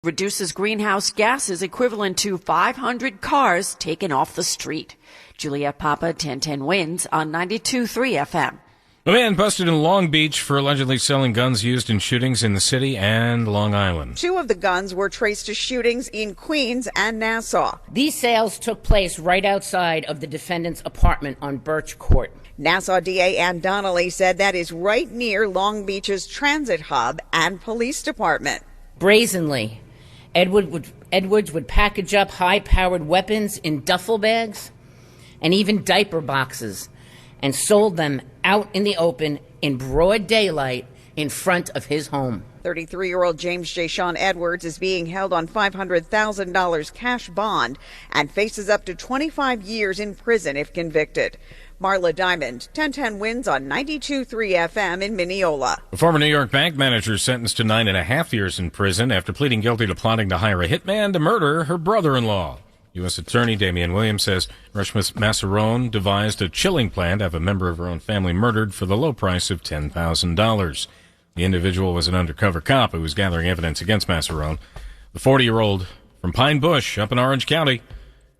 reduces greenhouse gases equivalent to 500 cars taken off the street. Juliet Papa, 1010 Wins on 92.3 FM. A man busted in Long Beach for allegedly selling guns used in shootings in the city and Long Island. 2 of the guns were traced to shootings in Queens and Nassau. These sales took place right outside of the defendant's apartment on Birch Court. Nassau DA Ann Donnelly said that is right near Long Beach's transit hub and police department. Brazenly, Edwards would package up high-powered weapons in duffel bags and even diaper boxes and sold them out in the open in broad daylight in front of his home. 33-year-old James J. Sean Edwards is being held on $500,000 cash bond and faces up to 25 years in prison if convicted. Marla Diamond, 1010 Wins on 92.3 FM in Mineola. A former New York bank manager sentenced to 9.5 years in prison after pleading guilty to plotting to hire a hitman to murder her brother-in-law. U.S. Attorney Damian Williams says Rushmith Masserone devised a chilling plan to have a member of her own family murdered for the low price of $10,000. The individual was an undercover cop who was gathering evidence against Masserone. The 40-year-old from Pine Bush up in Orange County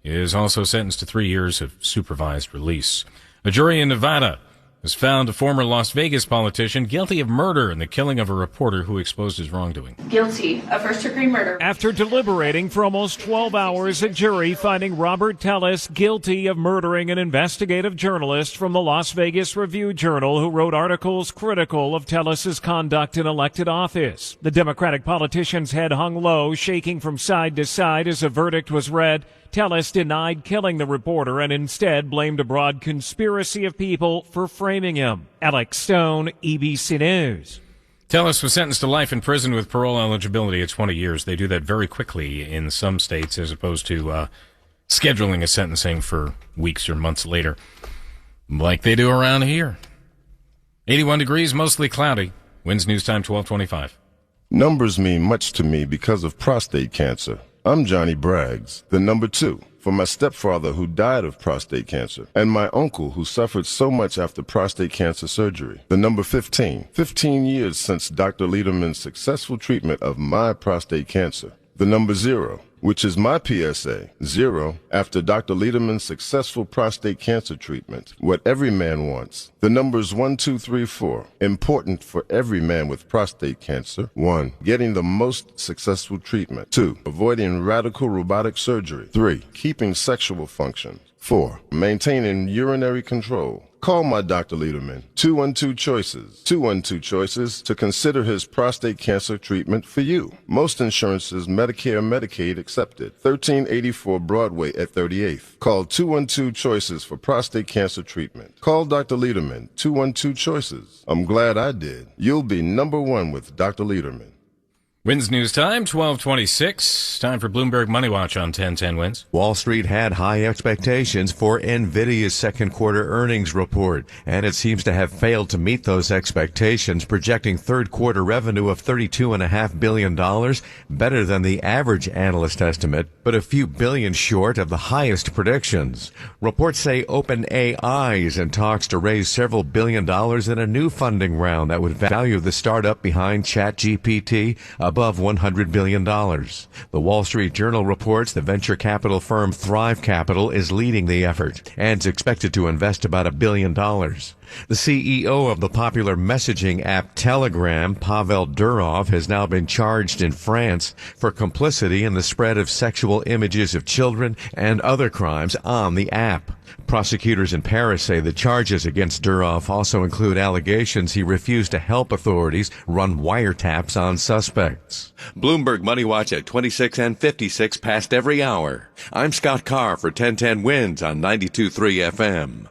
is also sentenced to 3 years of supervised release. A jury in Nevada has found a former Las Vegas politician guilty of murder in the killing of a reporter who exposed his wrongdoing. Guilty of first-degree murder. After deliberating for almost 12 hours, a jury finding Robert Tellis guilty of murdering an investigative journalist from the Las Vegas Review-Journal who wrote articles critical of Tellis's conduct in elected office. The Democratic politician's head hung low, shaking from side to side as a verdict was read. Tellis denied killing the reporter and instead blamed a broad conspiracy of people for framing him. Alex Stone, EBC News. Tellis was sentenced to life in prison with parole eligibility at 20 years. They do that very quickly in some states as opposed to scheduling a sentencing for weeks or months later, like they do around here. 81 degrees, mostly cloudy. Winds news time 12:25. Numbers mean much to me because of prostate cancer. I'm Johnny Braggs, the number 2, for my stepfather who died of prostate cancer, and my uncle who suffered so much after prostate cancer surgery. The number 15, 15 years since Dr. Lederman's successful treatment of my prostate cancer. The number 0, which is my PSA, 0, after Dr. Lederman's successful prostate cancer treatment. What every man wants. The numbers 1, 2, 3, 4, important for every man with prostate cancer. 1, getting the most successful treatment. 2, avoiding radical robotic surgery. 3, keeping sexual function. 4, maintaining urinary control. Call my Dr. Lederman, 212 Choices, 212 Choices, to consider his prostate cancer treatment for you. Most insurances, Medicare, Medicaid accepted. 1384 Broadway at 38th. Call 212 Choices for prostate cancer treatment. Call Dr. Lederman, 212 Choices. I'm glad I did. You'll be number 1 with Dr. Lederman. Winds news time, 12:26. Time for Bloomberg Money Watch on 1010 Winds. Wall Street had high expectations for NVIDIA's second quarter earnings report, and it seems to have failed to meet those expectations, projecting third quarter revenue of $32.5 billion, better than the average analyst estimate, but a few billion short of the highest predictions. Reports say OpenAI is in talks to raise several $1 billion in a new funding round that would value the startup behind ChatGPT above $100 billion. The Wall Street Journal reports the venture capital firm Thrive Capital is leading the effort and is expected to invest about $1 billion. The CEO of the popular messaging app Telegram, Pavel Durov, has now been charged in France for complicity in the spread of sexual images of children and other crimes on the app. Prosecutors in Paris say the charges against Durov also include allegations he refused to help authorities run wiretaps on suspects. Bloomberg Money Watch at 26 and 56 past every hour. I'm Scott Carr for 1010 Winds on 92.3 FM.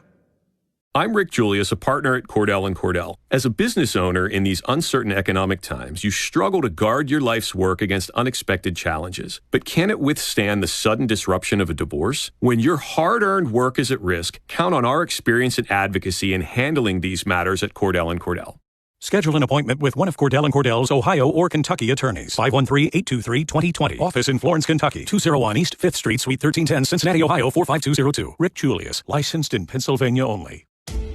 I'm Rick Julius, a partner at Cordell & Cordell. As a business owner in these uncertain economic times, you struggle to guard your life's work against unexpected challenges. But can it withstand the sudden disruption of a divorce? When your hard-earned work is at risk, count on our experience and advocacy in handling these matters at Cordell & Cordell. Schedule an appointment with one of Cordell & Cordell's Ohio or Kentucky attorneys. 513-823-2020. Office in Florence, Kentucky. 201 East 5th Street, Suite 1310, Cincinnati, Ohio 45202. Rick Julius. Licensed in Pennsylvania only.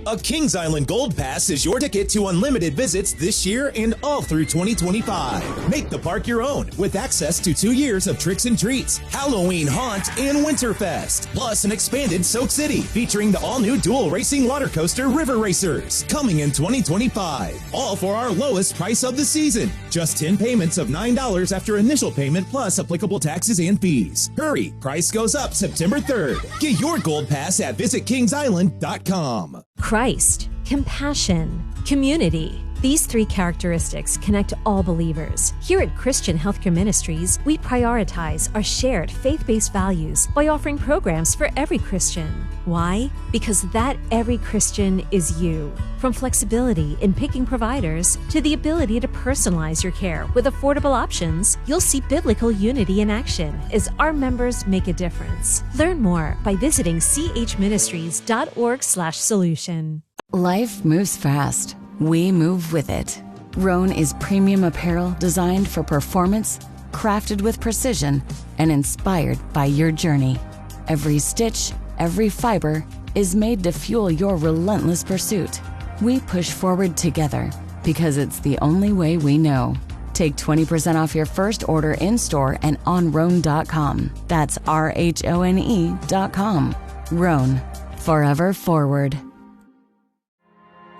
A Kings Island Gold Pass is your ticket to unlimited visits this year and all through 2025. Make the park your own with access to 2 years of tricks and treats, Halloween Haunt, and Winterfest. Plus an expanded Soak City featuring the all-new dual racing water coaster River Racers coming in 2025. All for our lowest price of the season. Just 10 payments of $9 after initial payment plus applicable taxes and fees. Hurry, price goes up September 3rd. Get your Gold Pass at visitkingsisland.com. Christ, compassion, community. These 3 characteristics connect all believers. Here at Christian Healthcare Ministries, we prioritize our shared faith-based values by offering programs for every Christian. Why? Because that every Christian is you. From flexibility in picking providers to the ability to personalize your care with affordable options, you'll see biblical unity in action as our members make a difference. Learn more by visiting chministries.org/solution. Life moves fast. We move with it. Rhone is premium apparel designed for performance, crafted with precision, and inspired by your journey. Every stitch, every fiber is made to fuel your relentless pursuit. We push forward together because it's the only way we know. Take 20% off your first order in-store and on Rhone.com. That's RHONE.com. Rhone. Forever forward.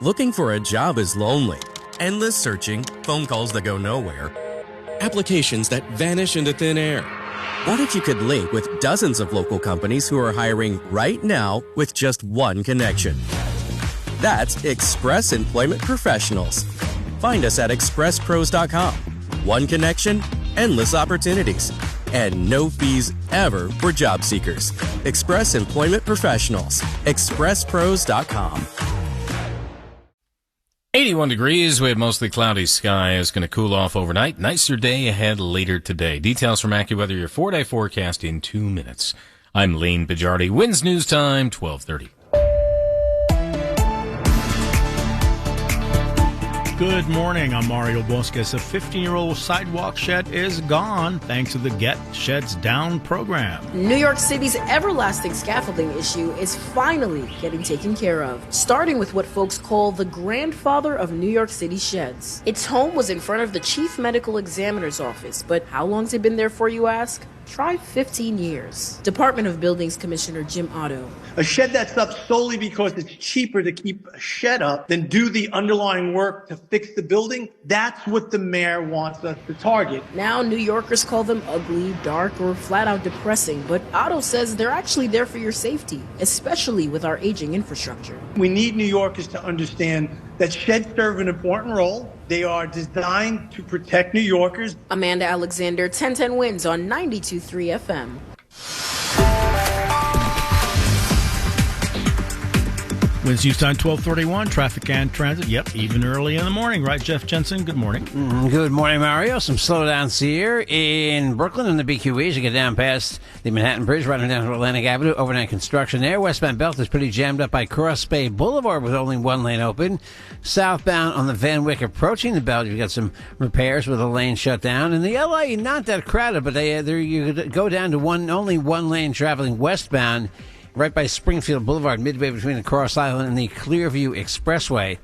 Looking for a job is lonely. Endless searching, phone calls that go nowhere, applications that vanish into thin air. What if you could link with dozens of local companies who are hiring right now with just one connection? That's Express Employment Professionals. Find us at expresspros.com. One connection, endless opportunities, and no fees ever for job seekers. Express Employment Professionals. expresspros.com. 81 degrees. We have mostly cloudy skies. Going to cool off overnight. Nicer day ahead later today. Details from AccuWeather, your 4-day forecast in 2 minutes. I'm Lane Bajardi. Winds News Time, 12:30. Good morning. I'm Mario Bosques. A 15-year-old sidewalk shed is gone thanks to the Get Sheds Down program. New York City's everlasting scaffolding issue is finally getting taken care of, starting with what folks call the grandfather of New York City sheds. Its home was in front of the Chief Medical Examiner's office, but how long's it been there for, you ask? Try 15 years. Department of Buildings Commissioner Jim Otto. A shed that's up solely because it's cheaper to keep a shed up than do the underlying work to fix the building, that's what the mayor wants us to target. Now New Yorkers call them ugly, dark, or flat out depressing, but Otto says they're actually there for your safety, especially with our aging infrastructure. We need New Yorkers to understand that sheds serve an important role. They are designed to protect New Yorkers. Amanda Alexander, 1010 Wins on 92.3 FM. Winds News Time, 12:31. Traffic and transit. Yep, even early in the morning. Right, Jeff Jensen? Good morning. Good morning, Mario. Some slowdowns here in Brooklyn and the BQE as you get down past the Manhattan Bridge, running down to Atlantic Avenue. Overnight construction there. Westbound Belt is pretty jammed up by Cross Bay Boulevard with only one lane open. Southbound on the Van Wyck approaching the Belt, you've got some repairs with a lane shut down. And the LA, not that crowded, but you go down to only one lane traveling westbound, right by Springfield Boulevard, midway between the Cross Island and the Clearview Expressway.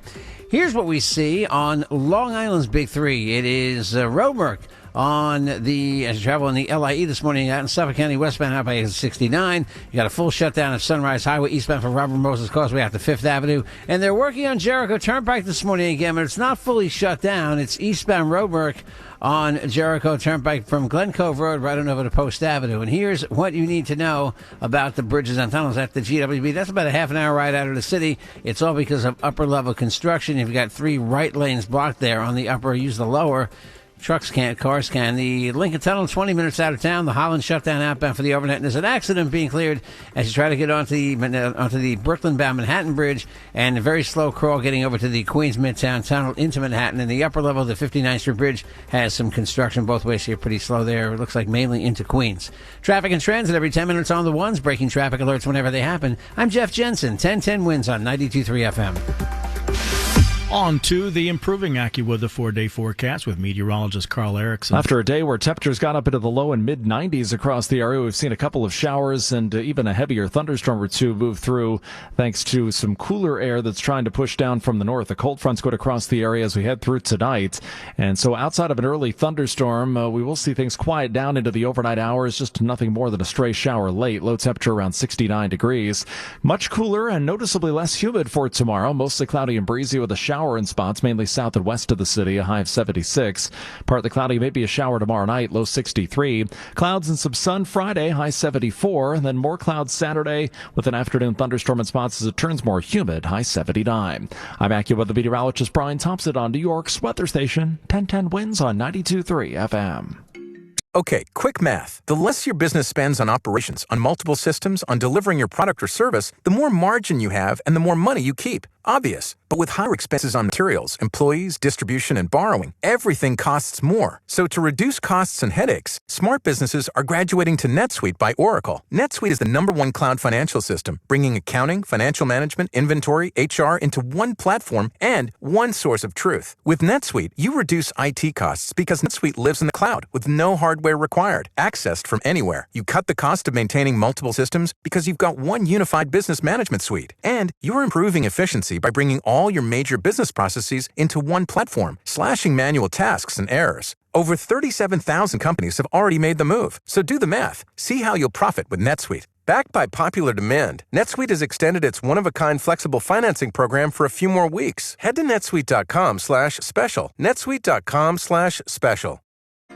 Here's what we see on Long Island's Big Three. It is road work on as you travel on the LIE this morning out in Suffolk County, westbound out by 69. You got a full shutdown of Sunrise Highway eastbound from Robert Moses Causeway out to 5th Avenue. And they're working on Jericho Turnpike this morning again, but it's not fully shut down. It's eastbound road work on Jericho Turnpike from Glen Cove Road right on over to Post Avenue. And here's what you need to know about the bridges and tunnels at the GWB. That's about a half an hour ride out of the city. It's all because of upper-level construction. You've got 3 right lanes blocked there on the upper. Use the lower. Trucks can't, cars can. The Lincoln Tunnel, 20 minutes out of town. The Holland shutdown outbound for the overnight. And there's an accident being cleared as you try to get onto the Brooklyn-bound Manhattan Bridge, and a very slow crawl getting over to the Queens Midtown Tunnel into Manhattan. And the upper level of the 59th Street Bridge has some construction both ways, so you're pretty slow there. It looks like mainly into Queens. Traffic and transit every 10 minutes on the ones, breaking traffic alerts whenever they happen. I'm Jeff Jensen, 1010 Wins on 92.3 FM. On to the improving AccuWeather 4-day forecast with meteorologist Carl Erickson. After a day where temperatures got up into the low and mid-90s across the area, we've seen a couple of showers and even a heavier thunderstorm or two move through thanks to some cooler air that's trying to push down from the north. The cold front's going across the area as we head through tonight. And so outside of an early thunderstorm, we will see things quiet down into the overnight hours, just nothing more than a stray shower late. Low temperature around 69 degrees. Much cooler and noticeably less humid for tomorrow. Mostly cloudy and breezy with a shower in spots, mainly south and west of the city, a high of 76. Partly cloudy, maybe a shower tomorrow night, low 63. Clouds and some sun Friday, high 74. And then more clouds Saturday with an afternoon thunderstorm in spots as it turns more humid, high 79. I'm AccuWeather meteorologist Brian Thompson on New York's weather station, 1010 Winds on 92.3 FM. Okay, quick math. The less your business spends on operations, on multiple systems, on delivering your product or service, the more margin you have and the more money you keep. Obvious. But with higher expenses on materials, employees, distribution, and borrowing, everything costs more. So to reduce costs and headaches, smart businesses are graduating to NetSuite by Oracle. NetSuite is the #1 cloud financial system, bringing accounting, financial management, inventory, HR into one platform and one source of truth. With NetSuite, you reduce IT costs because NetSuite lives in the cloud with no hardware required, accessed from anywhere. You cut the cost of maintaining multiple systems because you've got one unified business management suite. And you're improving efficiency by bringing all your major business processes into one platform, slashing manual tasks and errors. Over 37,000 companies have already made the move. So do the math. See how you'll profit with NetSuite. Backed by popular demand, NetSuite has extended its one-of-a-kind flexible financing program for a few more weeks. Head to netsuite.com/special. netsuite.com/special.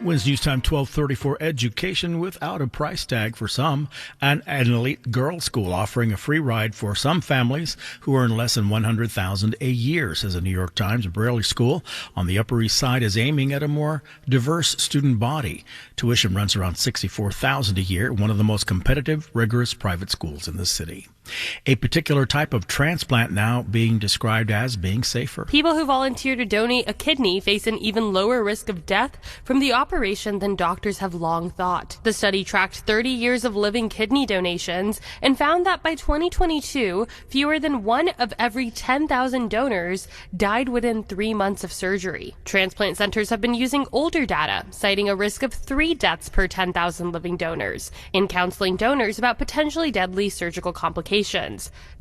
Wednesday News Time 12:34 education without a price tag for some, and an elite girls' school offering a free ride for some families who earn less than $100,000 a year, says the New York Times. Braley School on the Upper East Side is aiming at a more diverse student body. Tuition runs around $64,000 a year, one of the most competitive, rigorous private schools in the city. A particular type of transplant now being described as being safer. People who volunteer to donate a kidney face an even lower risk of death from the operation than doctors have long thought. The study tracked 30 years of living kidney donations and found that by 2022, fewer than 1 of every 10,000 donors died within 3 months of surgery. Transplant centers have been using older data, citing a risk of 3 deaths per 10,000 living donors, in counseling donors about potentially deadly surgical complications.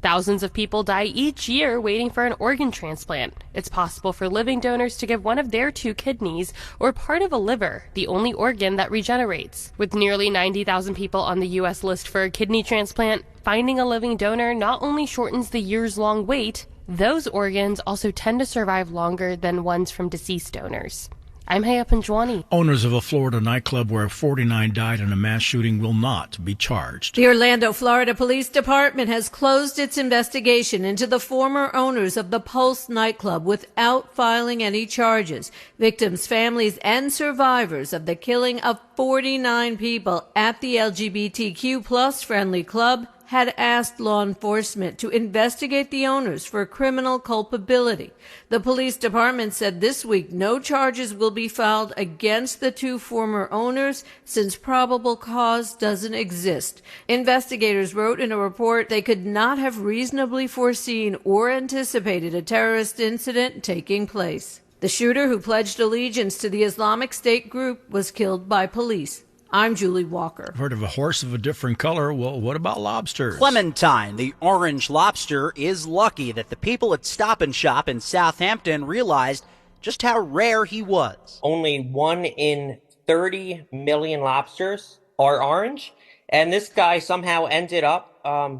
Thousands of people die each year waiting for an organ transplant. It's possible for living donors to give one of their 2 kidneys or part of a liver, the only organ that regenerates. With nearly 90,000 people on the U.S. list for a kidney transplant, finding a living donor not only shortens the years-long wait, those organs also tend to survive longer than ones from deceased donors. I'm Haya Panjwani. Owners of a Florida nightclub where 49 died in a mass shooting will not be charged. The Orlando, Florida Police Department has closed its investigation into the former owners of the Pulse nightclub without filing any charges. Victims, families, and survivors of the killing of 49 people at the LGBTQ plus friendly club had asked law enforcement to investigate the owners for criminal culpability. The police department said this week no charges will be filed against the 2 former owners since probable cause doesn't exist. Investigators wrote in a report they could not have reasonably foreseen or anticipated a terrorist incident taking place. The shooter, who pledged allegiance to the Islamic State group, was killed by police. I'm Julie Walker. I've heard of a horse of a different color. Well, what about lobsters? Clementine, the orange lobster, is lucky that the people at Stop and Shop in Southampton realized just how rare he was. Only 1 in 30 million lobsters are orange, and this guy somehow ended up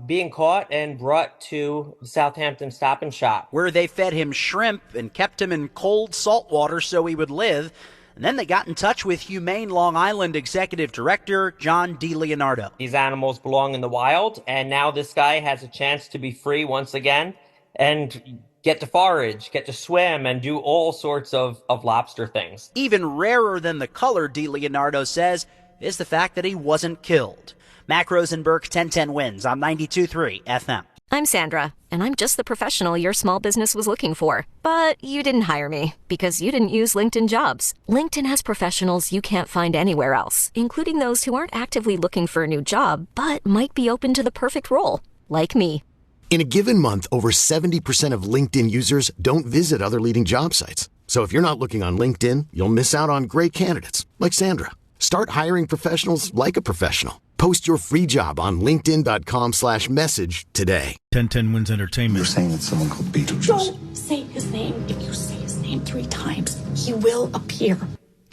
being caught and brought to Southampton Stop and Shop, where they fed him shrimp and kept him in cold salt water so he would live. And then they got in touch with Humane Long Island Executive Director John DiLeonardo. These animals belong in the wild, and now this guy has a chance to be free once again and get to forage, get to swim, and do all sorts of lobster things. Even rarer than the color, DiLeonardo says, is the fact that he wasn't killed. Mac Rosenberg, 1010 Wins on 92.3 FM. I'm Sandra, and I'm just the professional your small business was looking for. But you didn't hire me because you didn't use LinkedIn Jobs. LinkedIn has professionals you can't find anywhere else, including those who aren't actively looking for a new job, but might be open to the perfect role, like me. In a given month, over 70% of LinkedIn users don't visit other leading job sites. So if you're not looking on LinkedIn, you'll miss out on great candidates like Sandra. Start hiring professionals like a professional. Post your free job on linkedin.com/message today. 1010 Wins Entertainment. You're saying it's someone called Beetlejuice. Don't say his name. If you say his name 3 times, he will appear.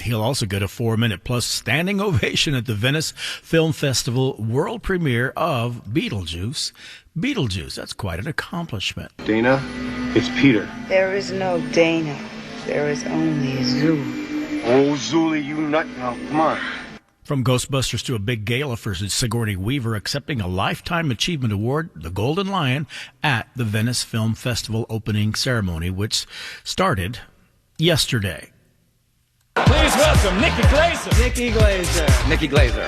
He'll also get a 4-minute plus standing ovation at the Venice Film Festival world premiere of Beetlejuice. Beetlejuice, that's quite an accomplishment. Dana, it's Peter. There is no Dana. There is only Zoo. Oh, Zuli, you nut now. Come on. From Ghostbusters to a big gala for Sigourney Weaver accepting a Lifetime Achievement Award, the Golden Lion, at the Venice Film Festival opening ceremony, which started yesterday. Please welcome Nikki Glazer. Nikki Glazer. Nikki Glazer.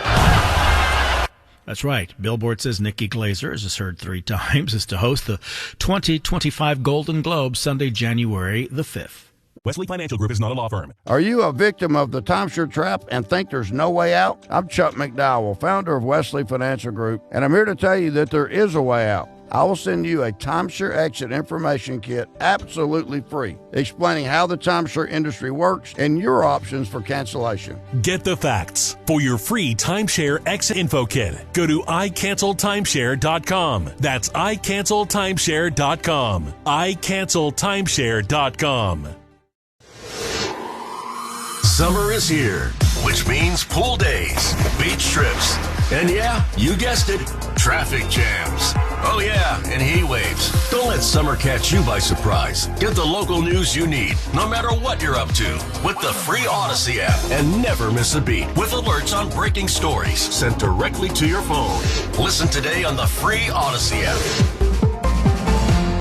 That's right. Billboard says Nikki Glazer, as is heard 3 times, is to host the 2025 Golden Globe Sunday, January the 5th. Wesley Financial Group is not a law firm. Are you a victim of the timeshare trap and think there's no way out? I'm Chuck McDowell, founder of Wesley Financial Group, and I'm here to tell you that there is a way out. I will send you a timeshare exit information kit absolutely free, explaining how the timeshare industry works and your options for cancellation. Get the facts. For your free timeshare exit info kit, go to iCancelTimeshare.com. That's iCancelTimeshare.com. iCancelTimeshare.com. Summer is here, which means pool days, beach trips, and yeah, you guessed it, traffic jams. Oh yeah, and heat waves. Don't let summer catch you by surprise. Get the local news you need, no matter what you're up to, with the free Odyssey app, and never miss a beat with alerts on breaking stories sent directly to your phone. Listen today on the free Odyssey app.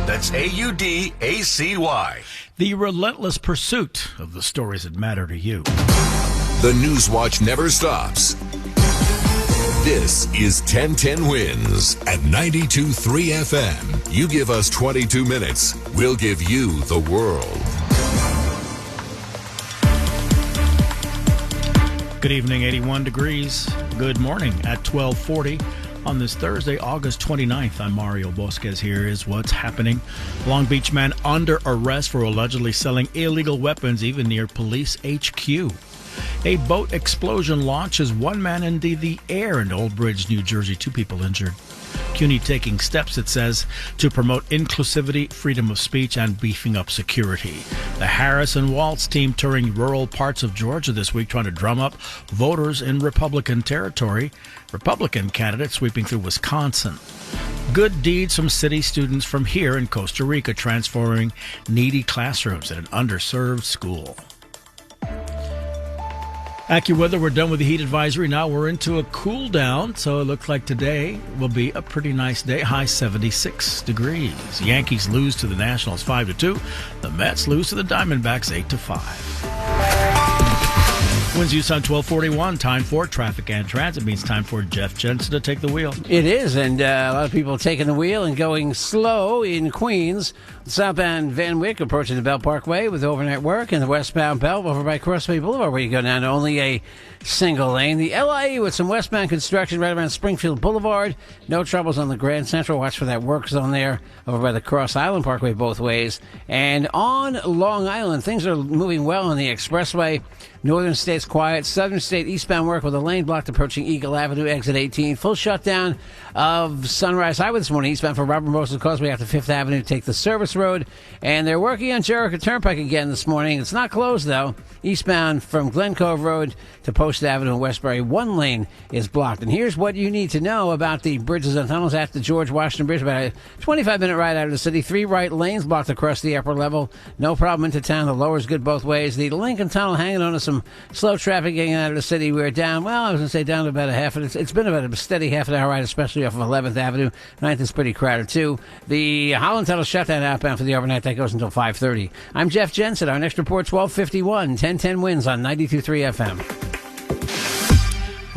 That's AUDACY. The relentless pursuit of the stories that matter to you. The News Watch never stops. This is 1010 Wins at 92.3 FM. You give us 22 minutes, we'll give you the world. Good evening, 81 degrees. Good morning at 12:40. On this Thursday, August 29th, I'm Mario Bosquez. Here is what's happening. Long Beach man under arrest for allegedly selling illegal weapons even near police HQ. A boat explosion launches one man into the air in Old Bridge, New Jersey. 2 people injured. CUNY taking steps, it says, to promote inclusivity, freedom of speech, and beefing up security. The Harris and Waltz team touring rural parts of Georgia this week, trying to drum up voters in Republican territory. Republican candidates sweeping through Wisconsin. Good deeds from city students from here in Costa Rica, transforming needy classrooms at an underserved school. AccuWeather, we're done with the heat advisory. Now we're into a cool down, so it looks like today will be a pretty nice day. High 76 degrees. Yankees lose to the Nationals 5-2. The Mets lose to the Diamondbacks 8-5. Winds use on 1241. Time for traffic and transit. Means time for Jeff Jensen to take the wheel. It is, and a lot of people taking the wheel and going slow in Queens. Southbound Van Wyck approaching the Belt Parkway with overnight work, and the westbound Belt over by Crossway Boulevard where you go down to only a single lane. The LIE with some westbound construction right around Springfield Boulevard. No troubles on the Grand Central. Watch for that work zone there over by the Cross Island Parkway both ways. And on Long Island, things are moving well on the expressway. Northern State's quiet. Southern State eastbound work with a lane blocked approaching Eagle Avenue, exit 18. Full shutdown of Sunrise Highway this morning, eastbound for Robert Morris's Causeway after 5th Avenue to take the service road. And they're working on Jericho Turnpike again this morning. It's not closed, though. Eastbound from Glen Cove Road to Post Avenue in Westbury, one lane is blocked. And here's what you need to know about the bridges and tunnels at the George Washington Bridge. About a 25-minute ride out of the city. 3 right lanes blocked across the upper level. No problem into town. The lower's good both ways. The Lincoln Tunnel hanging on to some slow traffic getting out of the city. We're down, well, I was going to say down to about a half. It's been about a steady half an hour ride, especially off of 11th Avenue. 9th is pretty crowded, too. The Holland Tunnel shutdown outbound for the overnight. That goes until 5:30. I'm Jeff Jensen. Our next report, 12:51. 1010 Wins on 92.3 FM.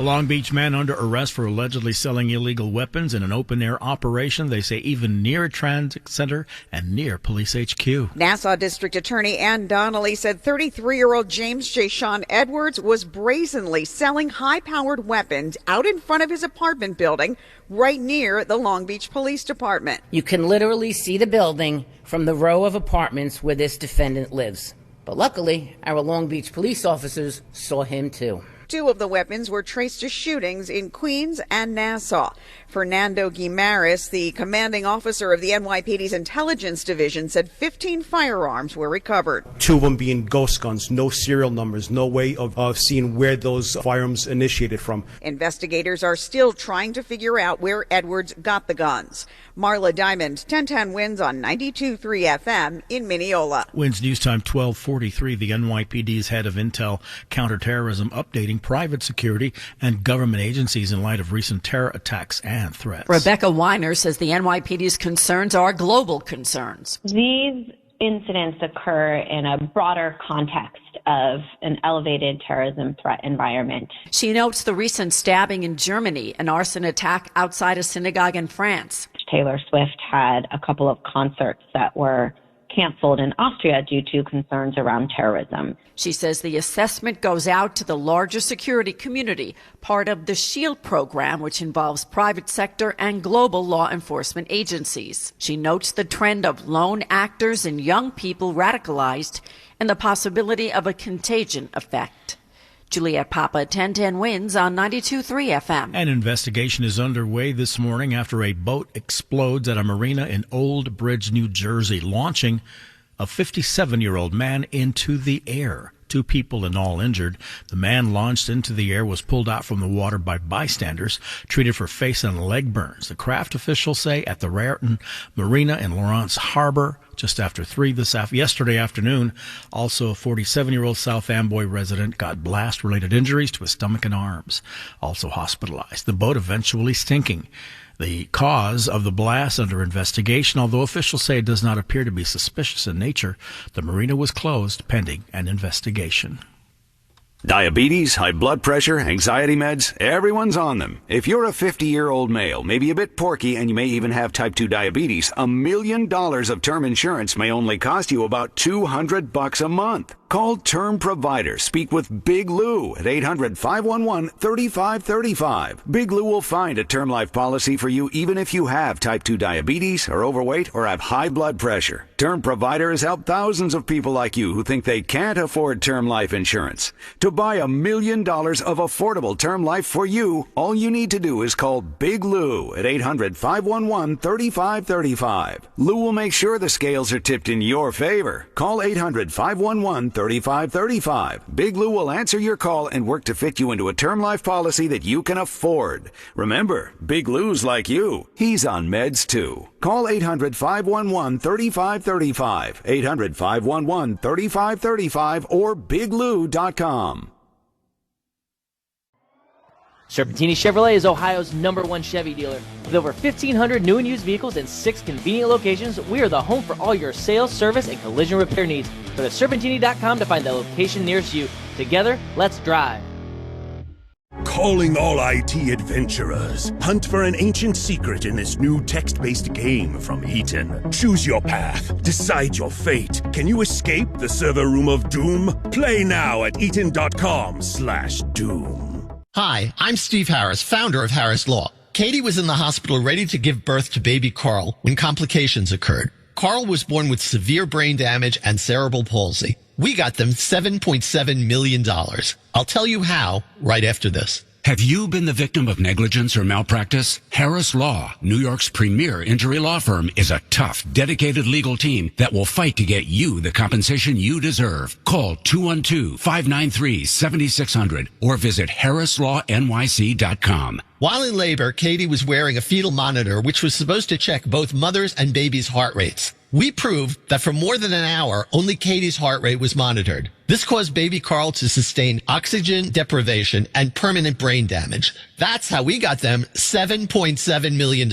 A Long Beach man under arrest for allegedly selling illegal weapons in an open-air operation, they say even near a transit center and near Police HQ. Nassau District Attorney Ann Donnelly said 33-year-old James J. Sean Edwards was brazenly selling high-powered weapons out in front of his apartment building right near the Long Beach Police Department. You can literally see the building from the row of apartments where this defendant lives. But luckily, our Long Beach police officers saw him too. 2 of the weapons were traced to shootings in Queens and Nassau. Fernando Guimares, the commanding officer of the NYPD's Intelligence Division, said 15 firearms were recovered. 2 of them being ghost guns, no serial numbers, no way of seeing where those firearms initiated from. Investigators are still trying to figure out where Edwards got the guns. Marla Diamond, 1010 Wins on 92.3 FM in Mineola. Wins News Time 12:43. The NYPD's head of Intel Counterterrorism updating private security and government agencies in light of recent terror attacks and threats. Rebecca Weiner says the NYPD's concerns are global concerns. These incidents occur in a broader context of an elevated terrorism threat environment. She notes the recent stabbing in Germany, an arson attack outside a synagogue in France. Taylor Swift had a couple of concerts that were canceled in Austria due to concerns around terrorism. She says the assessment goes out to the larger security community, part of the SHIELD program, which involves private sector and global law enforcement agencies. She notes the trend of lone actors and young people radicalized and the possibility of a contagion effect. Juliet Papa, 1010 Wins on 92.3 FM. An investigation is underway this morning after a boat explodes at a marina in Old Bridge, New Jersey, launching a 57-year-old man into the air. 2 people in all injured. The man launched into the air was pulled out from the water by bystanders, treated for face and leg burns. The craft officials say at the Raritan Marina in Lawrence Harbor, just after 3 yesterday afternoon. Also, a 47-year-old South Amboy resident got blast-related injuries to his stomach and arms, also hospitalized. The boat eventually sinking. The cause of the blast under investigation, although officials say it does not appear to be suspicious in nature. The marina was closed pending an investigation. Diabetes, high blood pressure, anxiety meds, everyone's on them. If you're a 50-year-old male, maybe a bit porky, and you may even have type 2 diabetes, $1 million of term insurance may only cost you about $200 a month. Call Term Provider. Speak with Big Lou at 800-511-3535. Big Lou will find a term life policy for you even if you have type 2 diabetes, are overweight, or have high blood pressure. Term Provider has helped thousands of people like you who think they can't afford term life insurance. To buy $1 million of affordable term life for you, all you need to do is call Big Lou at 800-511-3535. Lou will make sure the scales are tipped in your favor. Call 800-511-3535. Big Lou will answer your call and work to fit you into a term life policy that you can afford. Remember, Big Lou's like you. He's on meds too. Call 800-511-3535, 800-511-3535, or biglou.com. Serpentini Chevrolet is Ohio's #1 Chevy dealer. With over 1,500 new and used vehicles in 6 convenient locations, we are the home for all your sales, service, and collision repair needs. Go to Serpentini.com to find the location nearest you. Together, let's drive. Calling all IT adventurers. Hunt for an ancient secret in this new text-based game from Eaton. Choose your path. Decide your fate. Can you escape the server room of doom? Play now at eaton.com/doom. Hi, I'm Steve Harris, founder of Harris Law. Katie was in the hospital ready to give birth to baby Carl when complications occurred. Carl was born with severe brain damage and cerebral palsy. We got them $7.7 million. I'll tell you how right after this. Have you been the victim of negligence or malpractice? Harris Law, New York's premier injury law firm, is a tough, dedicated legal team that will fight to get you the compensation you deserve. Call 212-593-7600 or visit harrislawnyc.com. While in labor, Katie was wearing a fetal monitor, which was supposed to check both mother's and baby's heart rates. We proved that for more than an hour, only Katie's heart rate was monitored. This caused baby Carl to sustain oxygen deprivation and permanent brain damage. That's how we got them $7.7 million.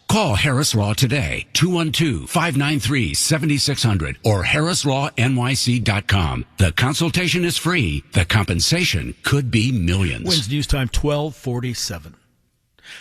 Call Harris Law today, 212-593-7600 or harrislawnyc.com. The consultation is free. The compensation could be millions. Wednesday News Time, 12:47.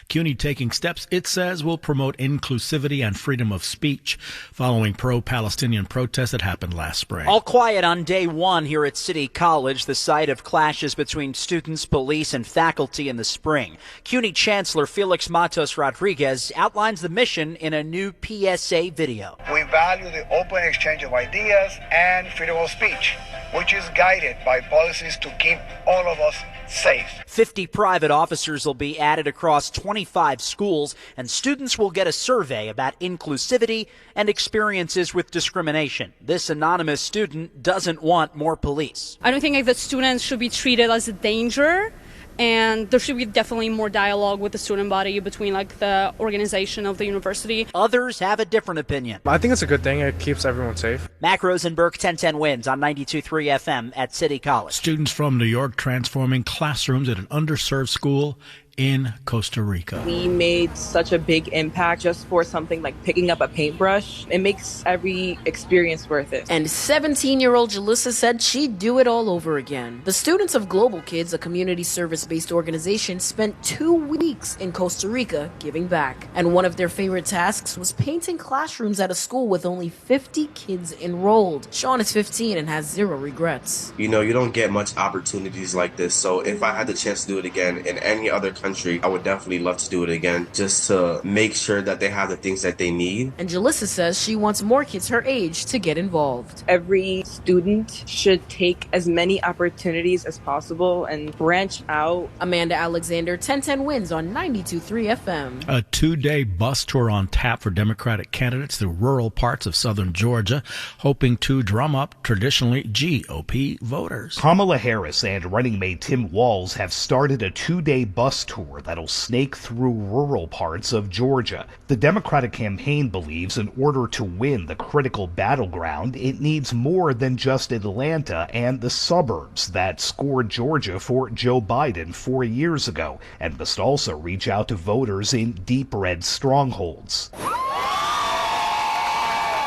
CUNY taking steps, it says, will promote inclusivity and freedom of speech following pro-Palestinian protests that happened last spring. All quiet on day one here at City College, the site of clashes between students, police, and faculty in the spring. CUNY Chancellor Felix Matos Rodriguez outlines the mission in a new PSA video. We value the open exchange of ideas and freedom of speech, which is guided by policies to keep all of us safe. 50 private officers will be added across 25 schools, and students will get a survey about inclusivity and experiences with discrimination. This anonymous student doesn't want more police. I don't think that students should be treated as a danger, and there should be definitely more dialogue with the student body between the organization of the university. Others have a different opinion. I think it's a good thing. It keeps everyone safe. Mac Rosenberg, 1010 Wins on 92.3 FM at City College. Students from New York transforming classrooms at an underserved school in Costa Rica. We made such a big impact just for something like picking up a paintbrush. It makes every experience worth it. And 17-year-old Jalissa said she'd do it all over again. The students of Global Kids, a community service-based organization, spent 2 weeks in Costa Rica giving back. And one of their favorite tasks was painting classrooms at a school with only 50 kids enrolled. Sean is 15 and has 0 regrets. You know, you don't get much opportunities like this, so if I had the chance to do it again in any other country, I would definitely love to do it again, just to make sure that they have the things that they need. And Jalissa says she wants more kids her age to get involved. Every student should take as many opportunities as possible and branch out. Amanda Alexander, 1010 Wins on 92.3 FM. A 2-day bus tour on tap for Democratic candidates through rural parts of southern Georgia, hoping to drum up traditionally GOP voters. Kamala Harris and running mate Tim Walz have started a 2-day bus tour that'll snake through rural parts of Georgia. The Democratic campaign believes in order to win the critical battleground, it needs more than just Atlanta and the suburbs that scored Georgia for Joe Biden 4 years ago, and must also reach out to voters in deep red strongholds.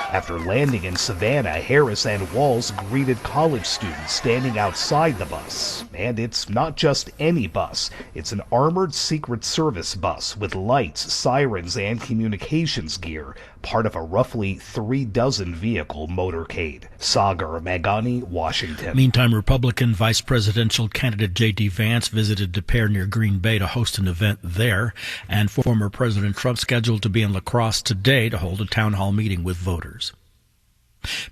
After landing in Savannah, Harris and Walz greeted college students standing outside the bus. And it's not just any bus. It's an armored Secret Service bus with lights, sirens, and communications gear, part of a roughly 36 vehicle motorcade. Sagar Magani, Washington. Meantime, Republican vice presidential candidate J.D. Vance visited De Pere near Green Bay to host an event there, and former President Trump scheduled to be in La Crosse today to hold a town hall meeting with voters.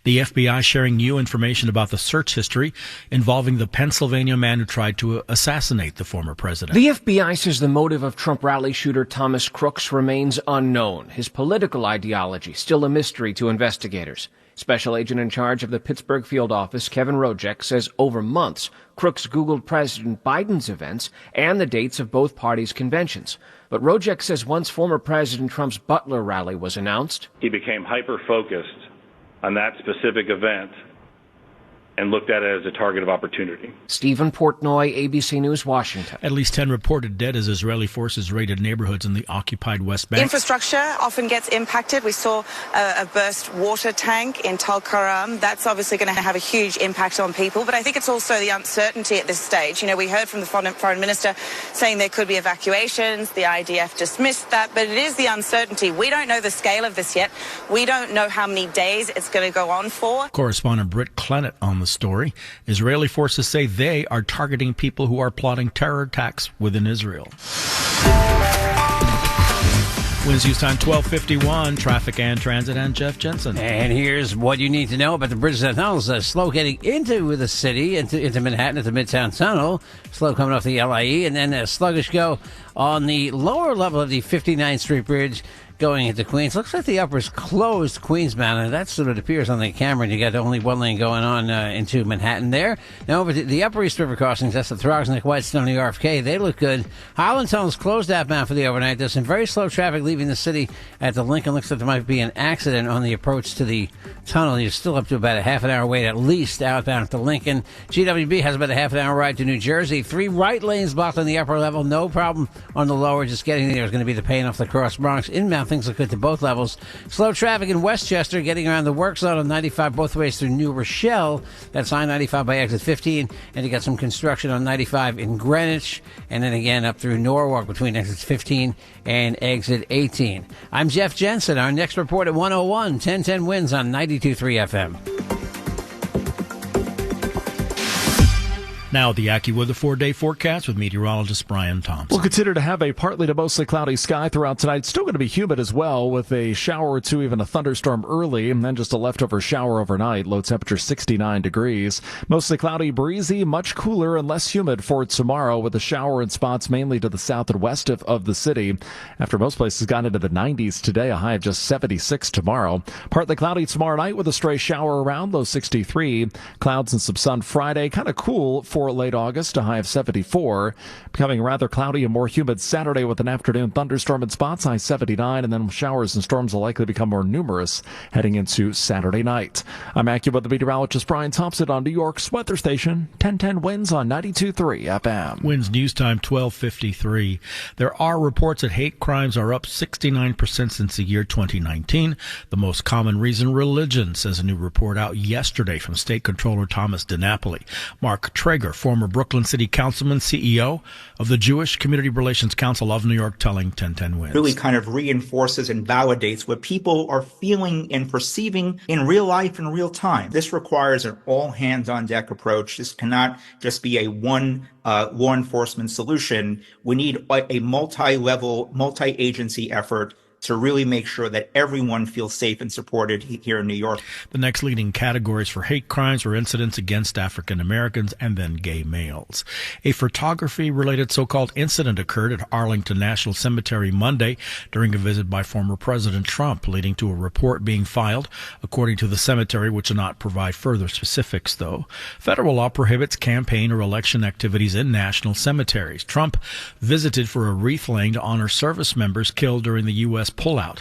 The FBI sharing new information about the search history involving the Pennsylvania man who tried to assassinate the former president. The FBI says the motive of Trump rally shooter Thomas Crooks remains unknown. His political ideology still a mystery to investigators. Special agent in charge of the Pittsburgh field office, Kevin Rojek, says over months, Crooks Googled President Biden's events and the dates of both parties' conventions. But Rojek says once former President Trump's Butler rally was announced, he became hyper-focused on that specific event and looked at it as a target of opportunity. Stephen Portnoy, ABC News, Washington. At least 10 reported dead as Israeli forces raided neighborhoods in the occupied West Bank. Infrastructure often gets impacted. We saw a burst water tank in Tulkarem. That's obviously going to have a huge impact on people, but I think it's also the uncertainty at this stage. You know, we heard from the foreign minister saying there could be evacuations. The IDF dismissed that, but it is the uncertainty. We don't know the scale of this yet. We don't know how many days it's going to go on for. Correspondent Britt Clennett on the story. Israeli forces say they are targeting people who are plotting terror attacks within Israel. Wednesday time 12:51. Traffic and transit, and Jeff Jensen. And here's what you need to know about the bridges and tunnels. Slow getting into the city, into Manhattan at the Midtown Tunnel. Slow coming off the LIE, and then a sluggish go on the lower level of the 59th Street Bridge going into Queens. Looks like the upper is closed Queensbound, and that's what it appears on the camera, and you got only one lane going on into Manhattan there. Now over to the Upper East River crossings, that's the Throggsnick, Whitestone, and the RFK. They look good. Highland Tunnel's closed outbound for the overnight. There's some very slow traffic leaving the city at the Lincoln. Looks like there might be an accident on the approach to the tunnel. You're still up to about a half an hour wait at least outbound at the Lincoln. GWB has about a half an hour ride to New Jersey. 3 right lanes blocked on the upper level. No problem on the lower. Just getting there is going to be the pain off the Cross Bronx. Inbound things look good to both levels. Slow traffic in Westchester getting around the work zone on 95 both ways through New Rochelle. That's I-95 by exit 15. And you got some construction on 95 in Greenwich. And then again up through Norwalk between exits 15 and exit 18. I'm Jeff Jensen. Our next report at 101. 1010 wins on 92.3 FM. Now the AccuWeather 4-day forecast with meteorologist Brian Thompson. We'll continue to have a partly to mostly cloudy sky throughout tonight. Still going to be humid as well, with a shower or two, even a thunderstorm early, and then just a leftover shower overnight. Low temperature 69 degrees. Mostly cloudy, breezy, much cooler and less humid for tomorrow, with a shower in spots mainly to the south and west of the city. After most places got into the 90s today, a high of just 76 tomorrow. Partly cloudy tomorrow night with a stray shower around, low 63. Clouds and some sun Friday, kind of cool for late August, a high of 74. Becoming rather cloudy and more humid Saturday with an afternoon thunderstorm in spots, high 79, and then showers and storms will likely become more numerous heading into Saturday night. I'm AccuWeather meteorologist Brian Thompson on New York's weather station, 1010 Winds on 92.3 FM. Winds news time 12:53. There are reports that hate crimes are up 69% since the year 2019. The most common reason, religion, says a new report out yesterday from State Controller Thomas DiNapoli. Mark Traeger, former Brooklyn City Councilman, CEO of the Jewish Community Relations Council of New York, telling 1010 Winds. Really kind of reinforces and validates what people are feeling and perceiving in real life in real time. This requires an all-hands-on-deck approach. This cannot just be a one law enforcement solution. We need a multi-level, multi-agency effort to really make sure that everyone feels safe and supported here in New York. The next leading categories for hate crimes were incidents against African Americans and then gay males. A photography-related so-called incident occurred at Arlington National Cemetery Monday during a visit by former President Trump, leading to a report being filed, according to the cemetery, which will not provide further specifics, though. Federal law prohibits campaign or election activities in national cemeteries. Trump visited for a wreath laying to honor service members killed during the U.S. pullout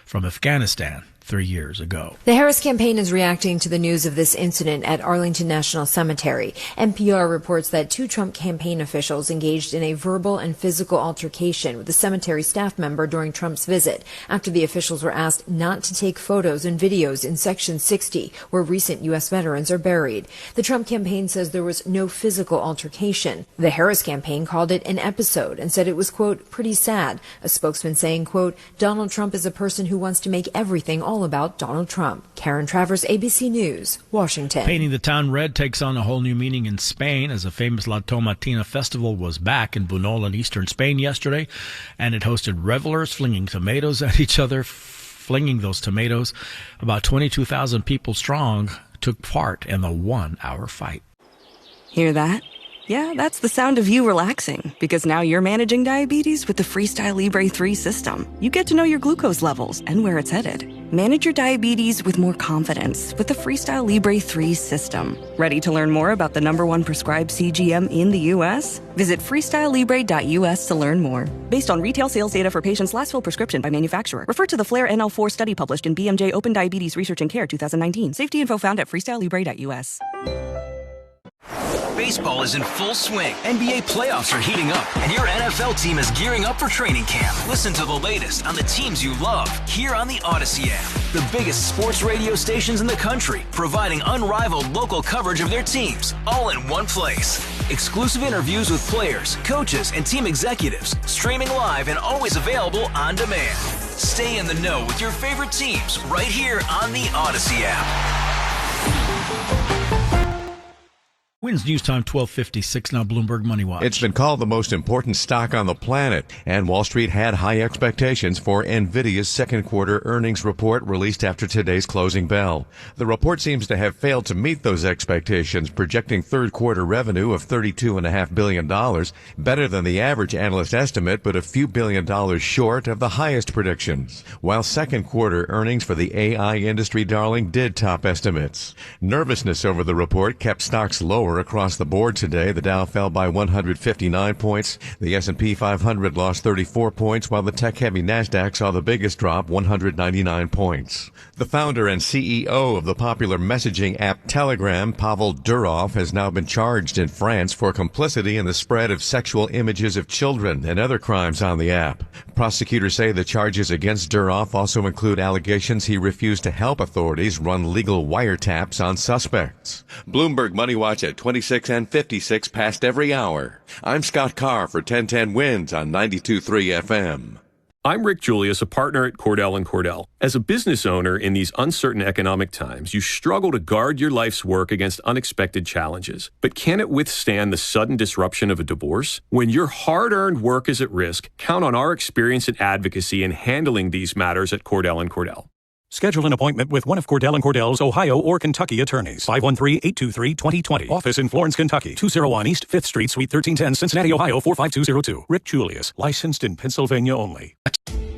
from Afghanistan 3 years ago. The Harris campaign is reacting to the news of this incident at Arlington National Cemetery. NPR reports that two Trump campaign officials engaged in a verbal and physical altercation with a cemetery staff member during Trump's visit, after the officials were asked not to take photos and videos in Section 60, where recent U.S. veterans are buried. The Trump campaign says there was no physical altercation. The Harris campaign called it an episode and said it was, quote, pretty sad. A spokesman saying, quote, Donald Trump is a person who wants to make everything all about Donald Trump. Karen Travers, ABC News, Washington. Painting the town red takes on a whole new meaning in Spain, as a famous La Tomatina festival was back in Bunol in eastern Spain yesterday, and it hosted revelers flinging tomatoes at each other, flinging those tomatoes. About 22,000 people strong took part in the 1-hour fight. Hear that? Yeah, that's the sound of you relaxing, because now you're managing diabetes with the Freestyle Libre 3 system. You get to know your glucose levels and where it's headed. Manage your diabetes with more confidence with the Freestyle Libre 3 system. Ready to learn more about the #1 prescribed CGM in the U.S.? Visit freestylelibre.us to learn more. Based on retail sales data for patients' last filled prescription by manufacturer. Refer to the FLAIR NL4 study published in BMJ Open Diabetes Research and Care 2019. Safety info found at freestylelibre.us. Baseball is in full swing. NBA playoffs are heating up, and your NFL team is gearing up for training camp. Listen to the latest on the teams you love here on the Odyssey app. The biggest sports radio stations in the country, providing unrivaled local coverage of their teams, all in one place. Exclusive interviews with players, coaches, and team executives, streaming live and always available on demand. Stay in the know with your favorite teams right here on the Odyssey app. Winds News Time 12:56 now. Bloomberg Money Watch. It's been called the most important stock on the planet, and Wall Street had high expectations for NVIDIA's second quarter earnings report released after today's closing bell. The report seems to have failed to meet those expectations, projecting third quarter revenue of $32.5 billion, better than the average analyst estimate, but a few $billion short of the highest predictions, while second quarter earnings for the AI industry darling did top estimates. Nervousness over the report kept stocks lower across the board today. The Dow fell by 159 points. The S&P 500 lost 34 points, while the tech-heavy Nasdaq saw the biggest drop, 199 points. The founder and CEO of the popular messaging app Telegram, Pavel Durov, has now been charged in France for complicity in the spread of sexual images of children and other crimes on the app. Prosecutors say the charges against Duroff also include allegations he refused to help authorities run legal wiretaps on suspects. Bloomberg Money Watch at 26 and 56 past every hour. I'm Scott Carr for 1010 Wins on 92.3 FM. I'm Rick Julius, a partner at Cordell & Cordell. As a business owner in these uncertain economic times, you struggle to guard your life's work against unexpected challenges. But can it withstand the sudden disruption of a divorce? When your hard-earned work is at risk, count on our experience and advocacy in handling these matters at Cordell & Cordell. Schedule an appointment with one of Cordell & Cordell's Ohio or Kentucky attorneys. 513-823-2020. Office in Florence, Kentucky. 201 East 5th Street, Suite 1310, Cincinnati, Ohio 45202. Rick Julius. Licensed in Pennsylvania only.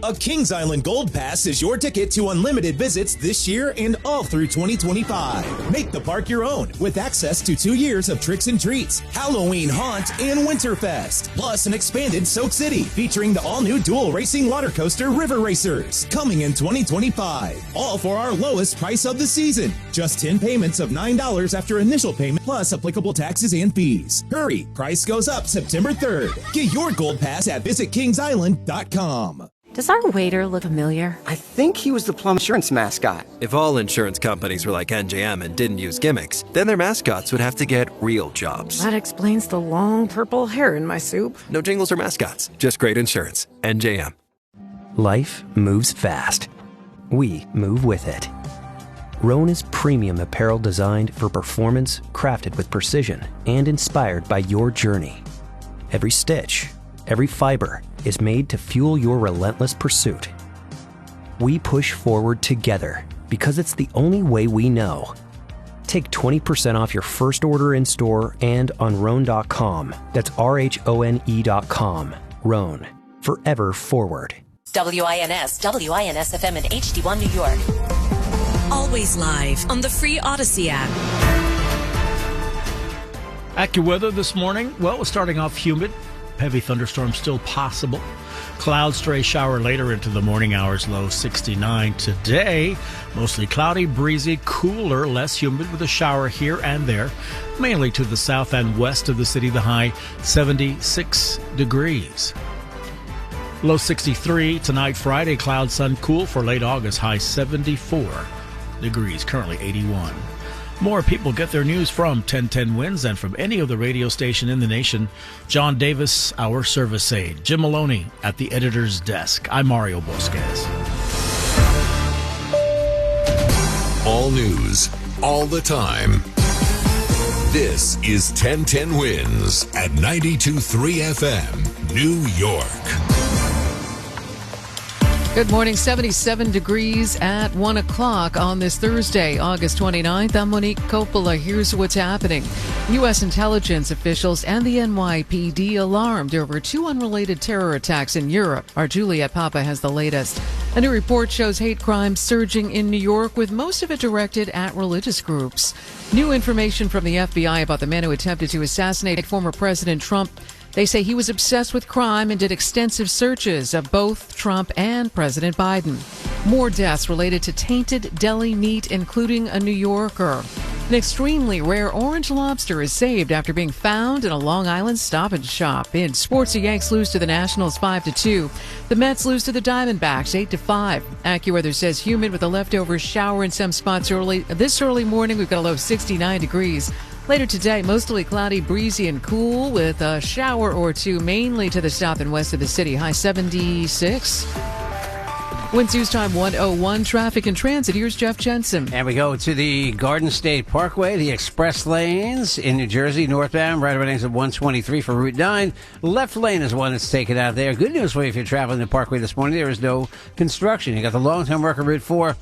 A Kings Island Gold Pass is your ticket to unlimited visits this year and all through 2025. Make the park your own with access to 2 years of tricks and treats, Halloween Haunt, and Winterfest. Plus an expanded Soak City featuring the all-new dual racing water coaster River Racers coming in 2025. All for our lowest price of the season. Just 10 payments of $9 after initial payment plus applicable taxes and fees. Hurry, price goes up September 3rd. Get your Gold Pass at visitkingsisland.com. Does our waiter look familiar? I think he was the Plum Insurance mascot. If all insurance companies were like NJM and didn't use gimmicks, then their mascots would have to get real jobs. That explains the long purple hair in my soup. No jingles or mascots, just great insurance. NJM. Life moves fast. We move with it. Rhone is premium apparel designed for performance, crafted with precision, and inspired by your journey. Every stitch, every fiber is made to fuel your relentless pursuit. We push forward together because it's the only way we know. Take 20% off your first order in store and on Rhone.com. That's RHONE.com. Rhone. Forever forward. WINS FM in HD1 New York. Always live on the free Odyssey app. AccuWeather this morning, well, starting off humid. Heavy thunderstorms still possible. Cloud stray shower later into the morning hours, low 69. Today, mostly cloudy, breezy, cooler, less humid with a shower here and there. Mainly to the south and west of the city, the high 76 degrees. Low 63 tonight, Friday, cloud, sun, cool for late August, high 74 degrees, currently 81. More people get their news from 1010 Wins than from any other radio station in the nation. John Davis, our service aide. Jim Maloney at the editor's desk. I'm Mario Bosquez. All news, all the time. This is 1010 Wins at 92.3 FM, New York. Good morning, 77 degrees at 1 o'clock on this Thursday, August 29th. I'm Monique Coppola. Here's what's happening. U.S. intelligence officials and the NYPD alarmed over 2 unrelated terror attacks in Europe. Our Juliet Papa has the latest. A new report shows hate crimes surging in New York, with most of it directed at religious groups. New information from the FBI about the man who attempted to assassinate former President Trump. They say he was obsessed with crime and did extensive searches of both Trump and President Biden. More deaths related to tainted deli meat, including a New Yorker. An extremely rare orange lobster is saved after being found in a Long Island Stop and Shop. In sports, the Yanks lose to the Nationals 5-2. The Mets lose to the Diamondbacks 8-5. AccuWeather says humid with a leftover shower in some spots this early morning. We've got a low 69 degrees. Later today, mostly cloudy, breezy, and cool with a shower or two, mainly to the south and west of the city. High 76. Winds News Time 101. Traffic and transit. Here's Jeff Jensen. And we go to the Garden State Parkway, the express lanes in New Jersey, northbound, right over exit 123 for Route 9. Left lane is one that's taken out there. Good news for you if you're traveling the Parkway this morning. There is no construction. You got the long-term work of Route 4.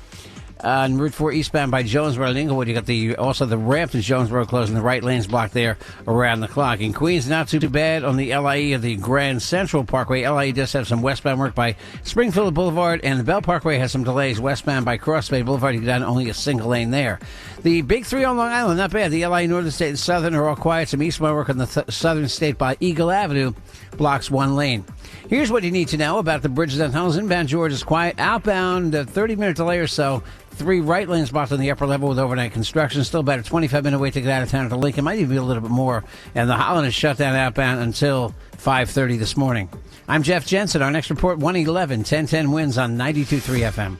On Route 4 eastbound by Jonesboro and Inglewood, you got also the ramp to Jonesboro closing the right lanes blocked there around the clock. In Queens, not too bad on the LIE of the Grand Central Parkway. LIE does have some westbound work by Springfield Boulevard, and the Bell Parkway has some delays westbound by Cross Bay Boulevard. You get down only a single lane there. The big three on Long Island, not bad. The LIE Northern State and Southern are all quiet. Some eastbound work on the Southern State by Eagle Avenue. blocks one lane. Here's what you need to know about the bridges and tunnels. Inbound George is quiet. Outbound, 30-minute delay or so. 3 right lanes blocked on the upper level with overnight construction. Still about a 25-minute wait to get out of town to Lincoln. Might even be a little bit more. And the Holland is shut down outbound until 5:30 this morning. I'm Jeff Jensen. Our next report, 111 1010 wins on 92.3 FM.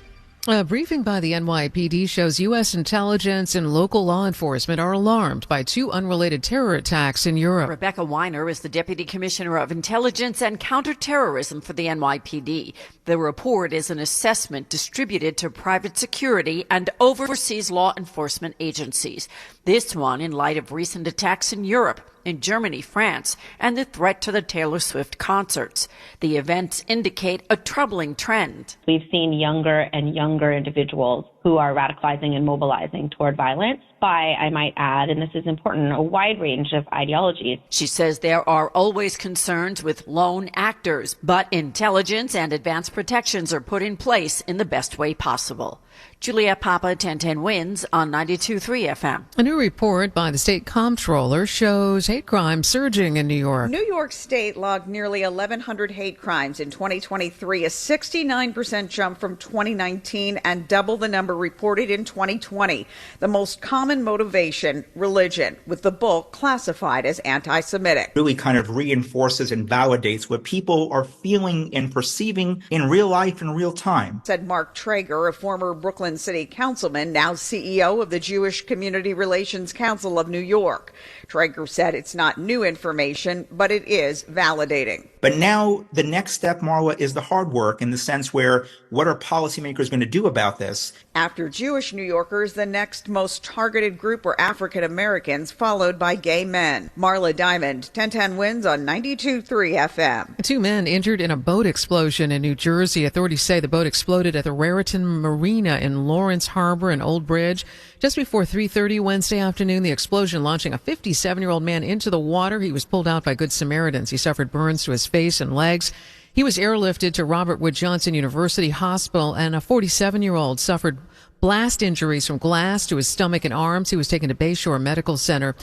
A briefing by the NYPD shows U.S. intelligence and local law enforcement are alarmed by 2 unrelated terror attacks in Europe. Rebecca Weiner is the Deputy Commissioner of Intelligence and Counterterrorism for the NYPD. The report is an assessment distributed to private security and overseas law enforcement agencies. This one in light of recent attacks in Europe, in Germany, France, and the threat to the Taylor Swift concerts. The events indicate a troubling trend. We've seen younger and younger individuals who are radicalizing and mobilizing toward violence by, I might add, and this is important, a wide range of ideologies. She says there are always concerns with lone actors, but intelligence and advanced protections are put in place in the best way possible. Juliet Papa, 1010 wins on 92.3 FM. A new report by the state comptroller shows hate crimes surging in New York. New York State logged nearly 1,100 hate crimes in 2023, a 69% jump from 2019 and double the number reported in 2020. The most common motivation, religion, with the bulk classified as anti-Semitic. Really kind of reinforces and validates what people are feeling and perceiving in real life in real time. Said Mark Traeger, a former Brooklyn City councilman, now CEO of the Jewish Community Relations Council of New York. Traeger said it's not new information, but it is validating. But now the next step, Marla, is the hard work in the sense where what are policymakers going to do about this? After Jewish New Yorkers, the next most targeted group were African Americans, followed by gay men. Marla Diamond, 1010 wins on 92.3 FM. 2 men injured in a boat explosion in New Jersey. Authorities say the boat exploded at the Raritan Marina in Lawrence Harbor and Old Bridge just before 3:30 Wednesday afternoon. The explosion launching a 57-year-old man into the water. He was pulled out by Good Samaritans. He suffered burns to his face and legs. He was airlifted to Robert Wood Johnson University Hospital, and a 47-year-old suffered blast injuries from glass to his stomach and arms. He was taken to Bayshore Medical Center.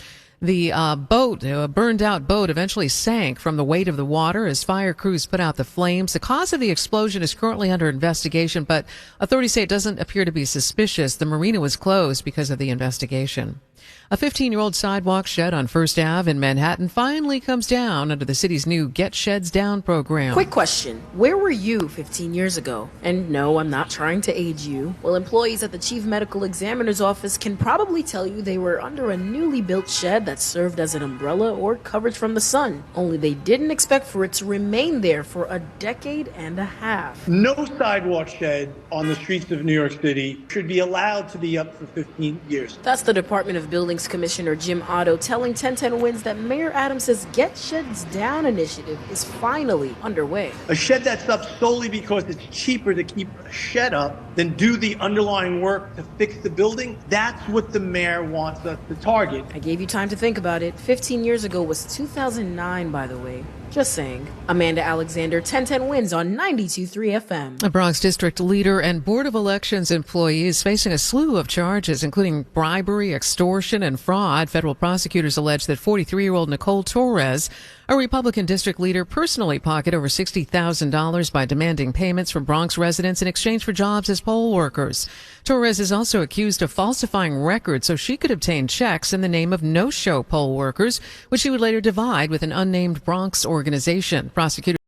The burned out boat eventually sank from the weight of the water as fire crews put out the flames. The cause of the explosion is currently under investigation, but authorities say it doesn't appear to be suspicious. The marina was closed because of the investigation. A 15-year-old sidewalk shed on First Ave in Manhattan finally comes down under the city's new Get Sheds Down program. Quick question. Where were you 15 years ago? And no, I'm not trying to age you. Well, employees at the Chief Medical Examiner's office can probably tell you they were under a newly built shed that served as an umbrella or coverage from the sun. Only they didn't expect for it to remain there for a decade and a half. No sidewalk shed on the streets of New York City should be allowed to be up for 15 years. That's the Department of Buildings Commissioner Jim Otto telling 1010 Wins that Mayor Adams' Get Sheds Down initiative is finally underway. A shed that's up solely because it's cheaper to keep a shed up than do the underlying work to fix the building, that's what the mayor wants us to target. I gave you time to think about it. 15 years ago was 2009, by the way. Just saying. Amanda Alexander, 1010 Wins on 92.3 FM. A Bronx District leader and Board of Elections employee is facing a slew of charges, including bribery, extortion, and fraud. Federal prosecutors allege that 43-year-old Nicole Torres, a Republican district leader, personally pocketed over $60,000 by demanding payments from Bronx residents in exchange for jobs as poll workers. Torres is also accused of falsifying records so she could obtain checks in the name of no-show poll workers, which she would later divide with an unnamed Bronx organization. Prosecutors